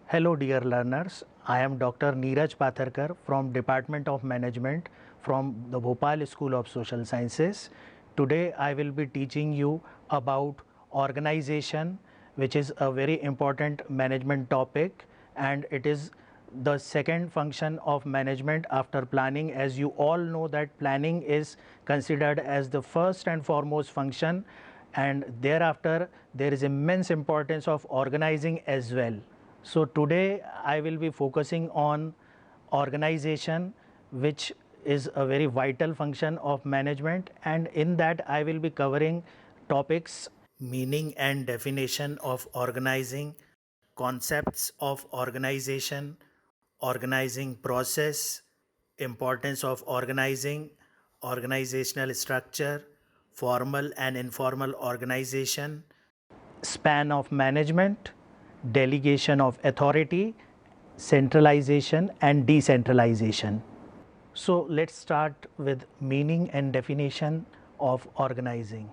Hello dear learners, I am Dr. Neeraj Patharkar from Department of Management from the Bhopal School of Social Sciences. Today I will be teaching you about organization, which is a very important management topic, and it is the second function of management after planning. As you all know that planning is considered as the first and foremost function, and thereafter there is immense importance of organizing as well. So today I will be focusing on organization, which is a very vital function of management, and in that I will be covering topics: meaning and definition of organizing, concepts of organization, organizing process, importance of organizing, organizational structure, formal and informal organization, span of management, delegation of authority, centralization and decentralization. So let's start with meaning and definition of organizing.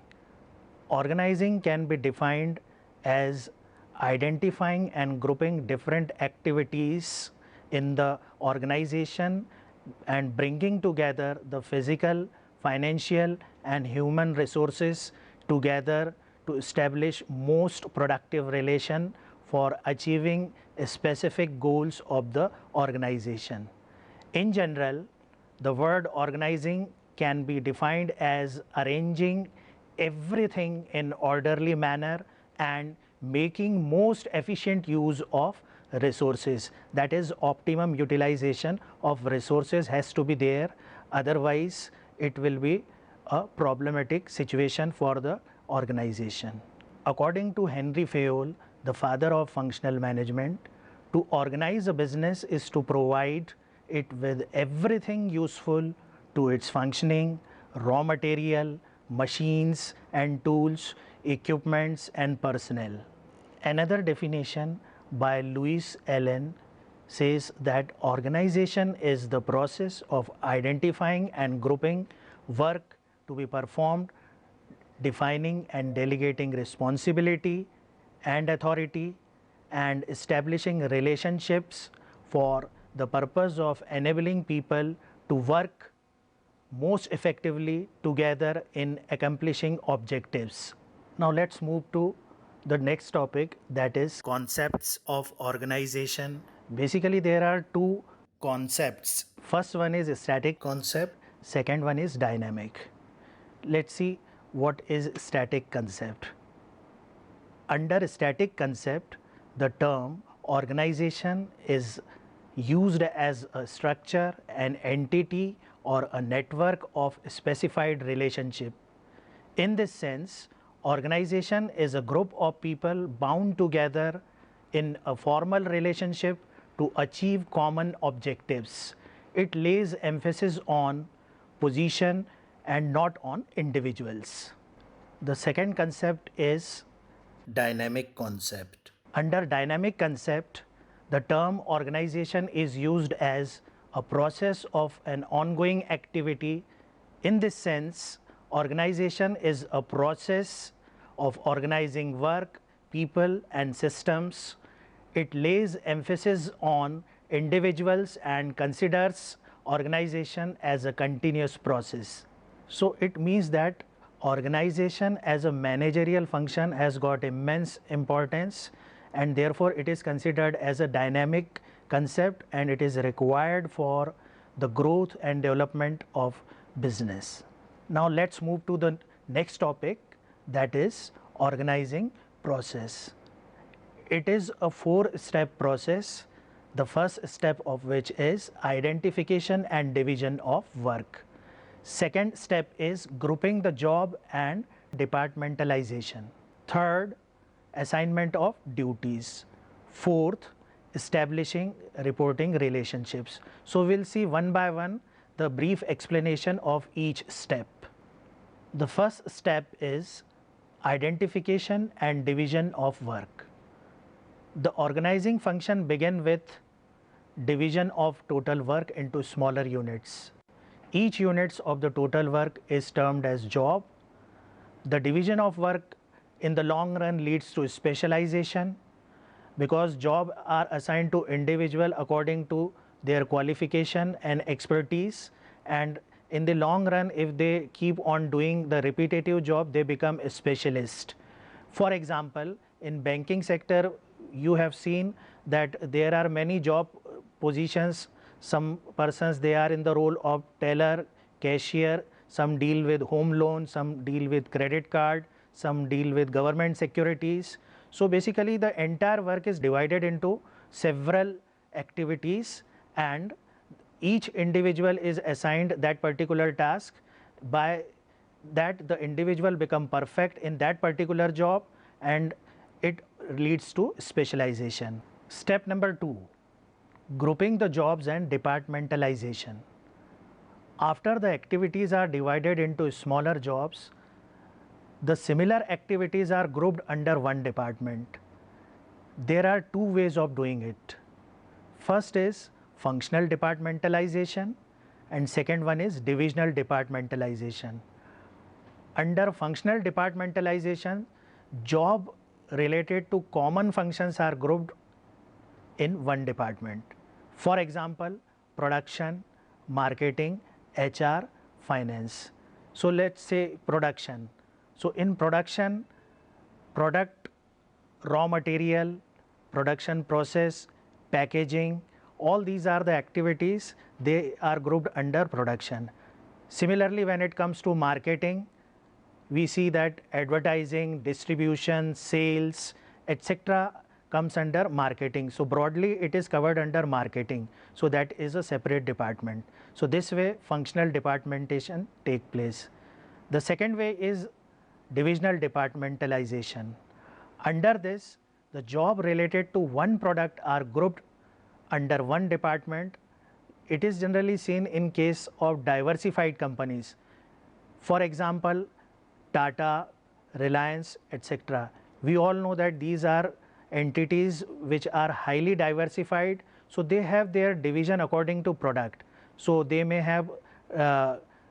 Organizing can be defined as identifying and grouping different activities in the organization and bringing together the physical, financial and human resources together to establish most productive relation for achieving specific goals of the organization. In general, the word organizing can be defined as arranging everything in orderly manner and making most efficient use of resources. That is, optimum utilization of resources has to be there, otherwise it will be a problematic situation for the organization. According to Henry Fayol, the father of functional management, to organize a business is to provide it with everything useful to its functioning: raw material, machines and tools, equipments and personnel. Another definition by Louis Allen says that organization is the process of identifying and grouping work to be performed, defining and delegating responsibility and authority, and establishing relationships for the purpose of enabling people to work most effectively together in accomplishing objectives. Now let's move to the next topic, that is concepts of organization. Basically there are two concepts. First one is static concept, second one is dynamic. Let's see what is static concept. Under static concept, the term organization is used as a structure, an entity or a network of specified relationship. In this sense, organization is a group of people bound together in a formal relationship to achieve common objectives. It lays emphasis on position and not on individuals. The second concept is dynamic concept. Under dynamic concept, the term organization is used as a process of an ongoing activity. In this sense, organization is a process of organizing work, people and systems. It lays emphasis on individuals and considers organization as a continuous process. So it means that organization as a managerial function has got immense importance, and therefore it is considered as a dynamic concept, and it is required for the growth and development of business. Now let's move to the next topic, that is organizing process. It is a four-step process, the first step of which is identification and division of work. Second step is grouping the job and departmentalization. Third, assignment of duties. Fourth, establishing reporting relationships. So we'll see one by one the brief explanation of each step. The first step is identification and division of work. The organizing function begins with division of total work into smaller units. Each units of the total work is termed as job. The division of work in the long run leads to specialization. because job are assigned to individual according to their qualification and expertise, and in the long run if they keep on doing the repetitive job they become a specialist. For example, in banking sector you have seen that there are many job positions. Some persons they are in the role of teller, cashier, some deal with home loan, some deal with credit card, some deal with government securities. So basically the entire work is divided into several activities, and each individual is assigned that particular task. By that the individual become perfect in that particular job, and it leads to specialization. Step number 2, grouping the jobs and departmentalization. After the activities are divided into smaller jobs, the similar activities are grouped under one department. There are two ways of doing it. First is functional departmentalization and second one is divisional departmentalization. Under functional departmentalization, job related to common functions are grouped in one department. For example, production, marketing, HR, finance. So let's say production. So in production, product, raw material, production process, packaging, all these are the activities, they are grouped under production. Similarly, when it comes to marketing, we see that advertising, distribution, sales, etc. comes under marketing. So broadly it is covered under marketing. So that is a separate department. So this way functional departmentation take place. The second way is divisional departmentalization. Under this, the job related to one product are grouped under one department. It is generally seen in case of diversified companies. For example, Tata, Reliance, etc. We all know that these are entities which are highly diversified, so they have their division according to product. So they may have,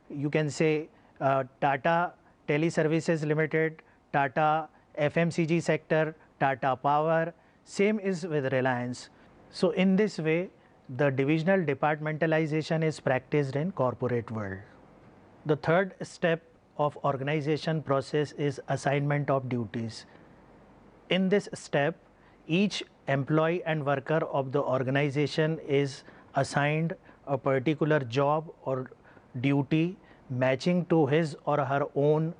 you can say, Tata Teleservices Limited, Tata FMCG sector, Tata Power, same is with Reliance. So in this way, the divisional departmentalization is practiced in corporate world. The third step of organization process is assignment of duties. In this step, each employee and worker of the organization is assigned a particular job or duty matching to his or her own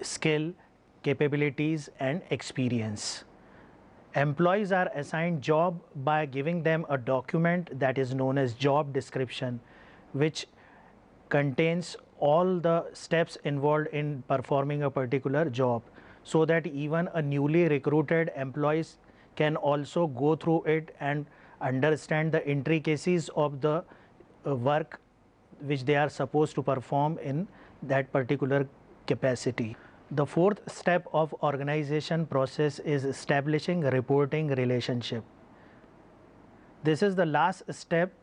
skill, capabilities and experience. Employees are assigned job by giving them a document that is known as job description, which contains all the steps involved in performing a particular job, so that even a newly recruited employees can also go through it and understand the intricacies of the work which they are supposed to perform in that particular capacity. The fourth step of organization process is establishing reporting relationship. This is the last step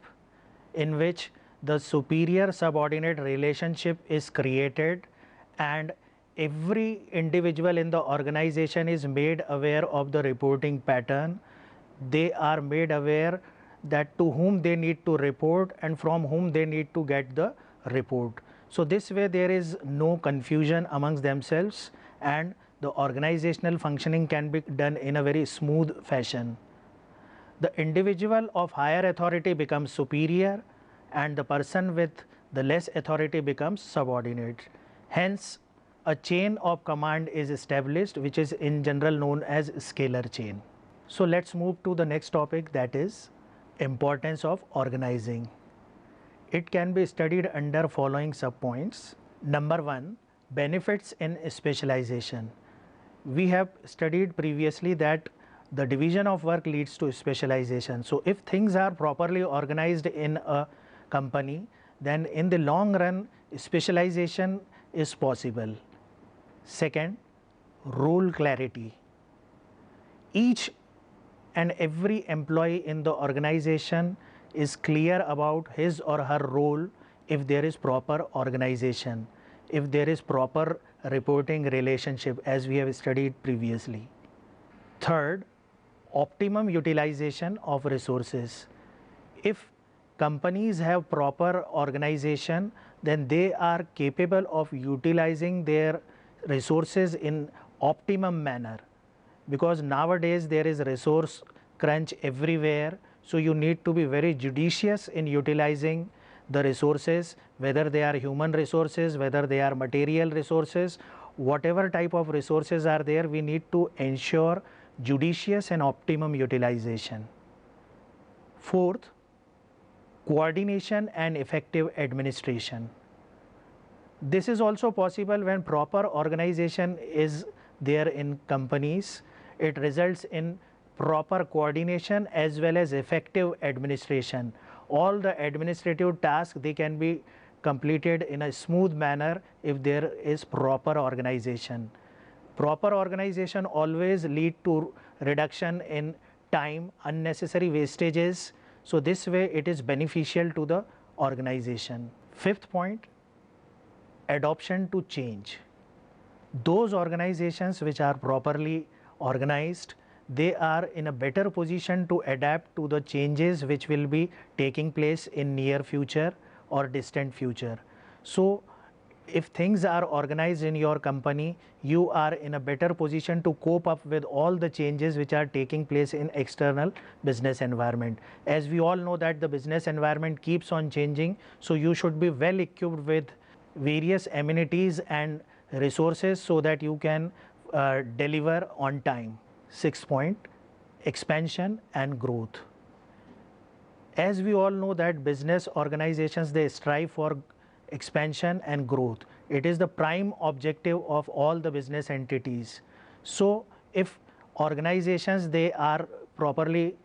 in which the superior subordinate relationship is created, and every individual in the organization is made aware of the reporting pattern. They are made aware that to whom they need to report and from whom they need to get the report. So this way there is no confusion amongst themselves and the organizational functioning can be done in a very smooth fashion. The individual of higher authority becomes superior and the person with the less authority becomes subordinate. Hence, a chain of command is established, which is in general known as scalar chain. So let's move to the next topic, that is importance of organizing. It can be studied under following subpoints. Number 1, benefits in specialization. We have studied previously that the division of work leads to specialization. So if things are properly organized in a company, then in the long run specialization is possible. Second, role clarity. Each and every employee in the organization is clear about his or her role if there is proper organization, if there is proper reporting relationship, as we have studied previously. Third, optimum utilization of resources. If companies have proper organization, then they are capable of utilizing their resources in optimum manner, because nowadays there is resource crunch everywhere. So you need to be very judicious in utilizing the resources, whether they are human resources, whether they are material resources, whatever type of resources are there, we need to ensure judicious and optimum utilization. Fourth, coordination and effective administration. This is also possible when proper organization is there in companies. It results in proper coordination as well as effective administration. All the administrative tasks, they can be completed in a smooth manner if there is proper organization. Proper organization always lead to reduction in time, unnecessary wastages. So this way it is beneficial to the organization. Fifth point, adoption to change. Those organizations which are properly organized, they are in a better position to adapt to the changes which will be taking place in near future or distant future. So if things are organized in your company, you are in a better position to cope up with all the changes which are taking place in external business environment. As we all know that the business environment keeps on changing, so you should be well equipped with various amenities and resources so that you can deliver on time. Sixth point, expansion and growth. As we all know that business organizations, they strive for expansion and growth. It is the prime objective of all the business entities. So if organizations, they are properly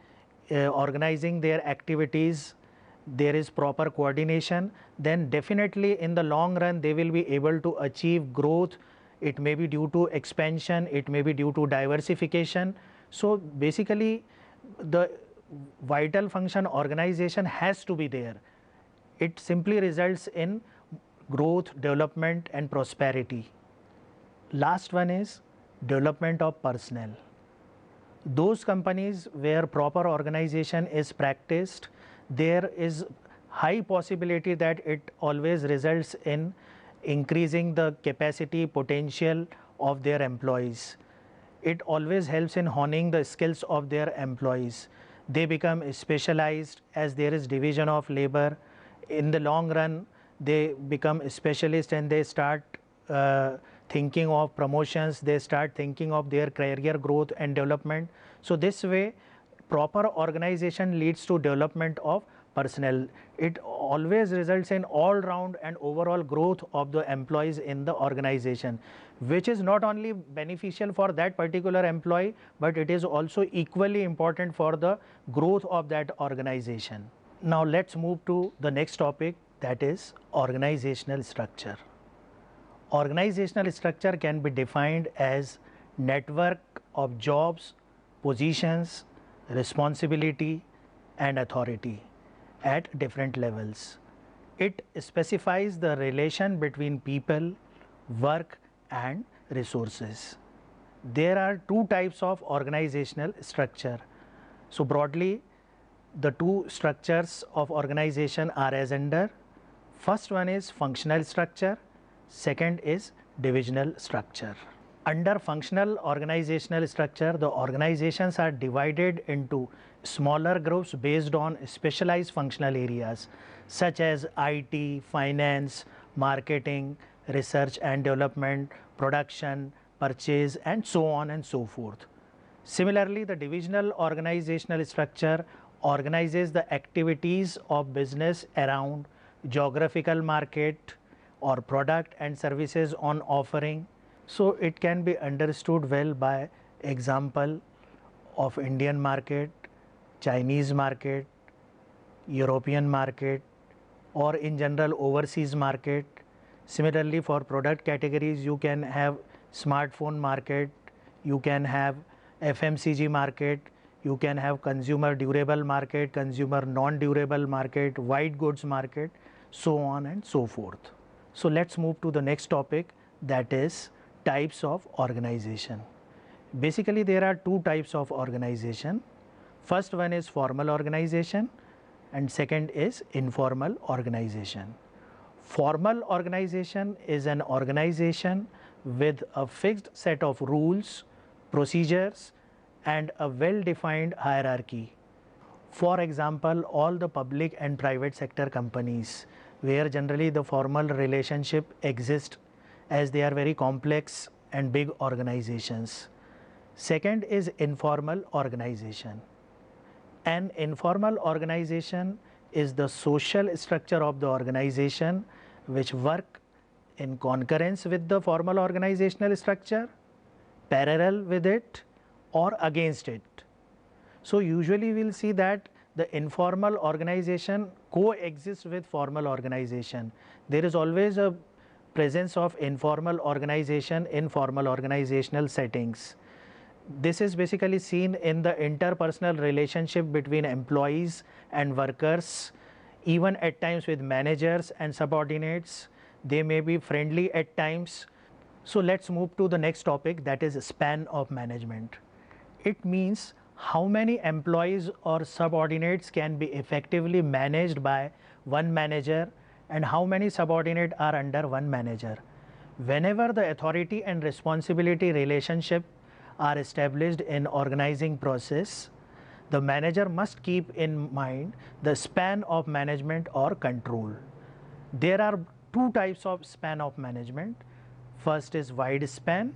organizing their activities, there is proper coordination, then definitely in the long run they will be able to achieve growth. It may be due to expansion, it may be due to diversification. So basically the vital function organization has to be there. It simply results in growth, development and prosperity. Last one is development of personnel. Those companies where proper organization is practiced, there is high possibility that it always results in increasing the capacity, potential of their employees. It always helps in honing the skills of their employees. They become specialized as there is division of labor. In the long run, they become specialists and they start thinking of promotions, they start thinking of their career growth and development. So this way, proper organization leads to development of personnel. It always results in all round and overall growth of the employees in the organization, which is not only beneficial for that particular employee, but it is also equally important for the growth of that organization. Now let's move to the next topic, that is organizational structure. Organizational structure can be defined as network of jobs, positions, responsibility and authority at different levels. It specifies the relation between people, work and resources. There are two types of organizational structure. So broadly, the two structures of organization are as under. First one is functional structure, second is divisional structure. Under functional organizational structure, the organizations are divided into smaller groups based on specialized functional areas such as IT, finance, marketing, research and development, production, purchase and so on and so forth. Similarly, the divisional organizational structure organizes the activities of business around geographical market or product and services on offering. So it can be understood well by example of Indian market, Chinese market, European market or in general overseas market. Similarly, for product categories, you can have smartphone market, you can have FMCG market, you can have consumer durable market, consumer non-durable market, white goods market, so on and so forth. So let's move to the next topic, that is types of organization. Basically, there are two types of organization. First one is formal organization and second is informal organization. Formal organization is an organization with a fixed set of rules, procedures, and a well-defined hierarchy. For example, all the public and private sector companies where generally the formal relationship exists as they are very complex and big organizations. Second is informal organization. An informal organization is the social structure of the organization which work in concurrence with the formal organizational structure, parallel with it, or against it. So usually we'll see that the informal organization coexists with formal organization. There is always a presence of informal organization in formal organizational settings. This is basically seen in the interpersonal relationship between employees and workers, even at times with managers and subordinates. They may be friendly at times. So let's move to the next topic, that is span of management. It means how many employees or subordinates can be effectively managed by one manager and how many subordinates are under one manager. Whenever the authority and responsibility relationship are established in organizing process, the manager must keep in mind the span of management or control. There are two types of span of management. First is wide span,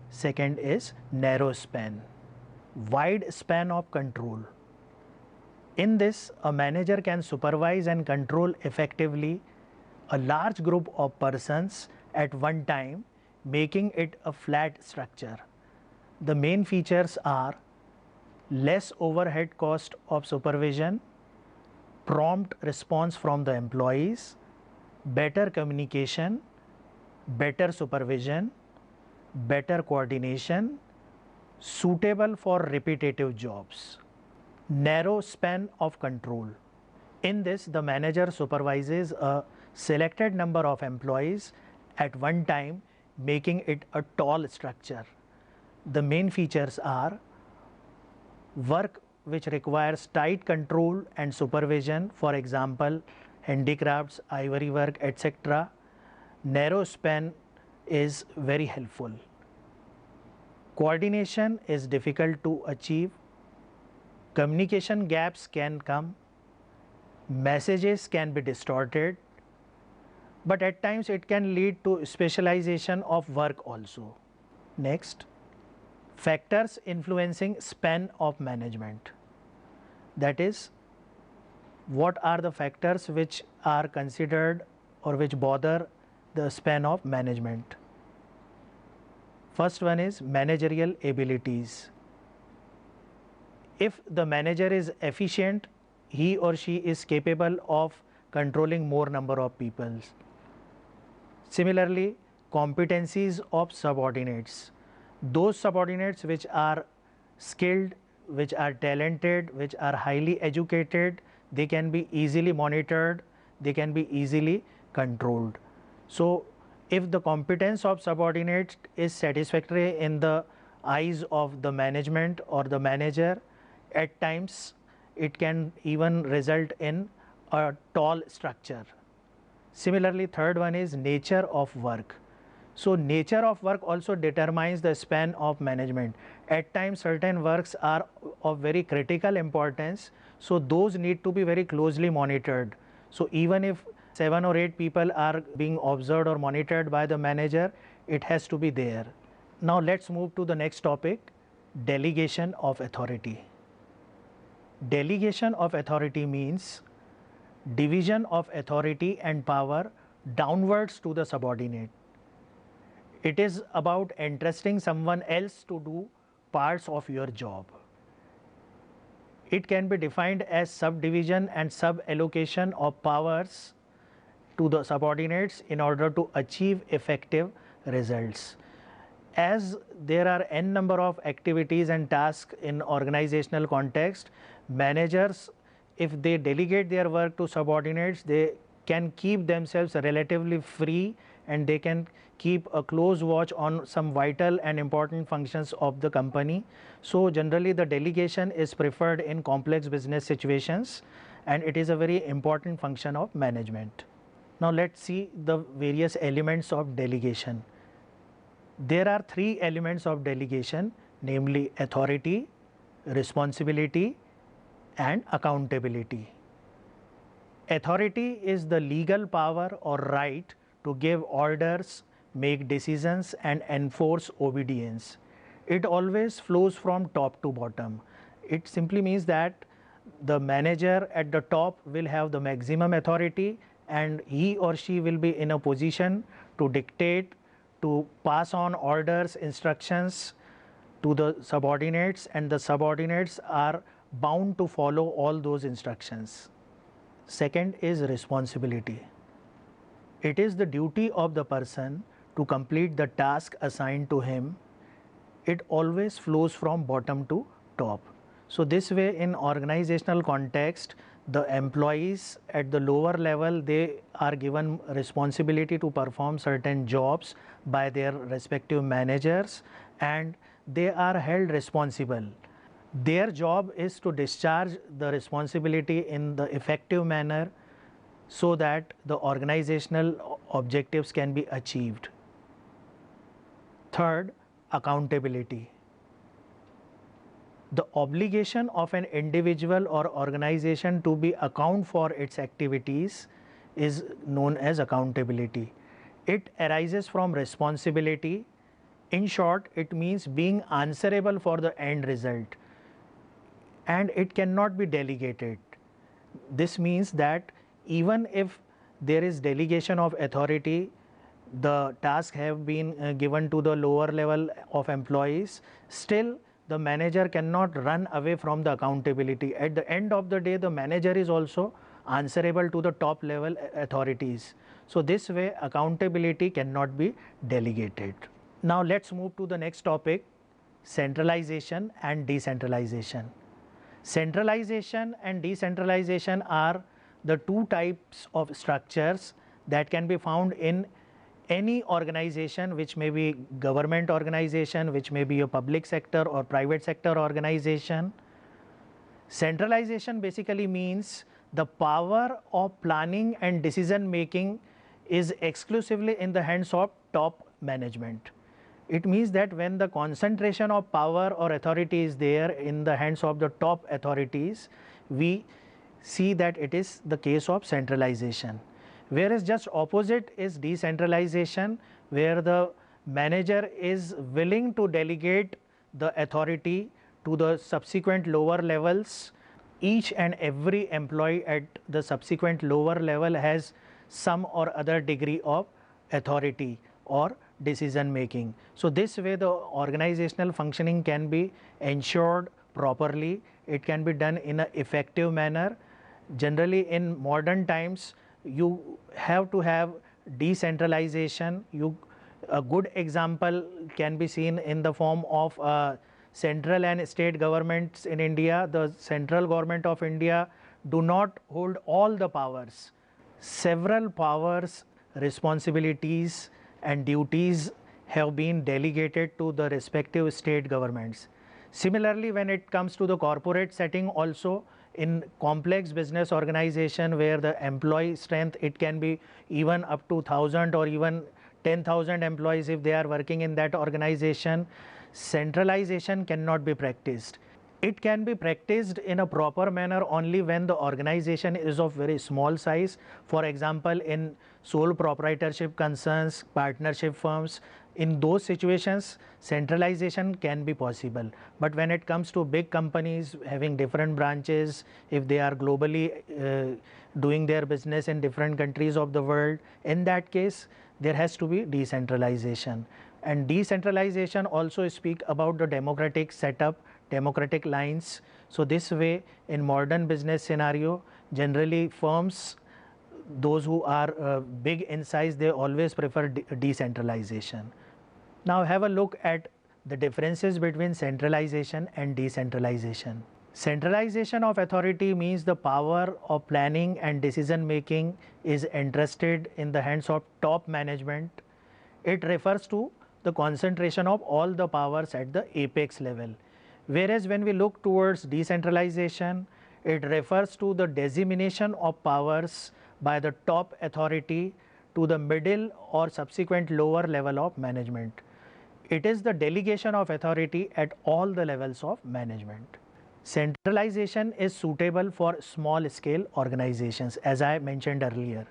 second is narrow span. Wide span of control. In this, a manager can supervise and control effectively a large group of persons at one time, making it a flat structure. The main features are less overhead cost of supervision, prompt response from the employees, better communication, better supervision, better coordination, suitable for repetitive jobs. Narrow span of control. In this, the manager supervises a selected number of employees at one time, making it a tall structure. The main features are work which requires tight control and supervision, for example, handicrafts, ivory work, etc. Narrow span is very helpful. Coordination is difficult to achieve. Communication gaps can come. Messages can be distorted. But at times it can lead to specialization of work also. Next, factors influencing span of management. That is, what are the factors which are considered or which bother the span of management. First one is managerial abilities. If the manager is efficient, he or she is capable of controlling more number of people. Similarly, competencies of subordinates. Those subordinates which are skilled, which are talented, which are highly educated, they can be easily monitored, they can be easily controlled. So, if the competence of subordinate is satisfactory in the eyes of the management or the manager, at times it can even result in a tall structure. Similarly, third one is nature of work. So, nature of work also determines the span of management. At times certain works are of very critical importance, so those need to be very closely monitored. So, even if 7 or 8 people are being observed or monitored by the manager, it has to be there. Now, let's move to the next topic, delegation of authority. Delegation of authority means division of authority and power downwards to the subordinate. It is about entrusting someone else to do parts of your job. It can be defined as subdivision and sub-allocation of powers to the subordinates in order to achieve effective results. As there are n number of activities and tasks in organizational context, managers, if they delegate their work to subordinates, they can keep themselves relatively free and they can keep a close watch on some vital and important functions of the company. So generally the delegation is preferred in complex business situations, and it is a very important function of management. Now let's see the various elements of delegation. There are three elements of delegation, namely authority, responsibility, and accountability. Authority is the legal power or right to give orders, make decisions, and enforce obedience. It always flows from top to bottom. It simply means that the manager at the top will have the maximum authority, and he or she will be in a position to dictate, to pass on orders, instructions to the subordinates, and the subordinates are bound to follow all those instructions. Second is responsibility. It is the duty of the person to complete the task assigned to him. It always flows from bottom to top. So this way, in organizational context, the employees at the lower level, they are given responsibility to perform certain jobs by their respective managers, and they are held responsible. Their job is to discharge the responsibility in the effective manner so that the organizational objectives can be achieved. Third, accountability. The obligation of an individual or organization to be account for its activities is known as accountability. It arises from responsibility. In short, it means being answerable for the end result, and it cannot be delegated. This means that even if there is delegation of authority, the tasks have been given to the lower level of employees, still the manager cannot run away from the accountability. At the end of the day, the manager is also answerable to the top level authorities. So this way, accountability cannot be delegated. Now let's move to the next topic, centralization and decentralization. Centralization and decentralization are the two types of structures that can be found in any organization, which may be government organization, which may be a public sector or private sector organization. Centralization basically means the power of planning and decision making is exclusively in the hands of top management. It means that when the concentration of power or authority is there in the hands of the top authorities, we see that it is the case of centralization. Whereas just opposite is decentralization, where the manager is willing to delegate the authority to the subsequent lower levels. Each and every employee at the subsequent lower level has some or other degree of authority or decision making. So this way the organizational functioning can be ensured properly. It can be done in an effective manner. Generally in modern times, you have to have decentralization. A good example can be seen in the form of central and state governments in India. The central government of India do not hold all the powers. Several powers, responsibilities and duties have been delegated to the respective state governments. Similarly, when it comes to the corporate setting also, in complex business organization where the employee strength, it can be even up to 1,000 or even 10,000 employees if they are working in that organization, centralization cannot be practiced. It can be practiced in a proper manner only when the organization is of very small size. For example, in sole proprietorship concerns, partnership firms, in those situations centralization can be possible. But when it comes to big companies having different branches, if they are globally doing their business in different countries of the world, in that case there has to be decentralization. And decentralization also speak about the democratic setup, democratic lines. So this way, in modern business scenario, generally firms, those who are big in size, they always prefer decentralization. Now have a look at the differences between centralization and decentralization. Centralization of authority means the power of planning and decision making is entrusted in the hands of top management. It refers to the concentration of all the powers at the apex level. Whereas when we look towards decentralization, it refers to the dissemination of powers by the top authority to the middle or subsequent lower level of management. It is the delegation of authority at all the levels of management. Centralization is suitable for small scale organizations, as I mentioned earlier.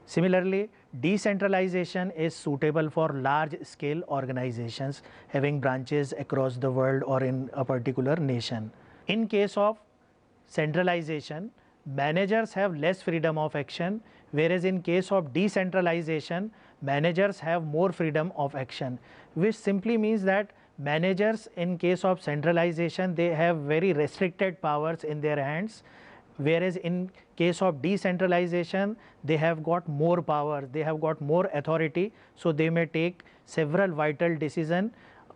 Similarly, decentralization is suitable for large scale organizations having branches across the world or in a particular nation. In case of centralization, managers have less freedom of action, whereas in case of decentralization, managers have more freedom of action, which simply means that managers in case of centralization, they have very restricted powers in their hands, whereas in case of decentralization, they have got more power, they have got more authority, so they may take several vital decisions.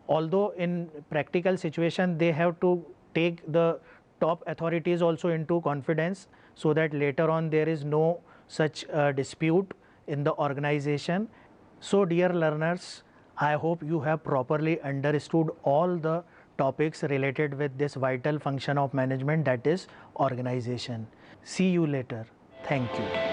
Although in practical situation, they have to take the top authorities also into confidence, so that later on there is no such dispute in the organization. So dear learners, I hope you have properly understood all the topics related with this vital function of management, that is organization. See you later. Thank you.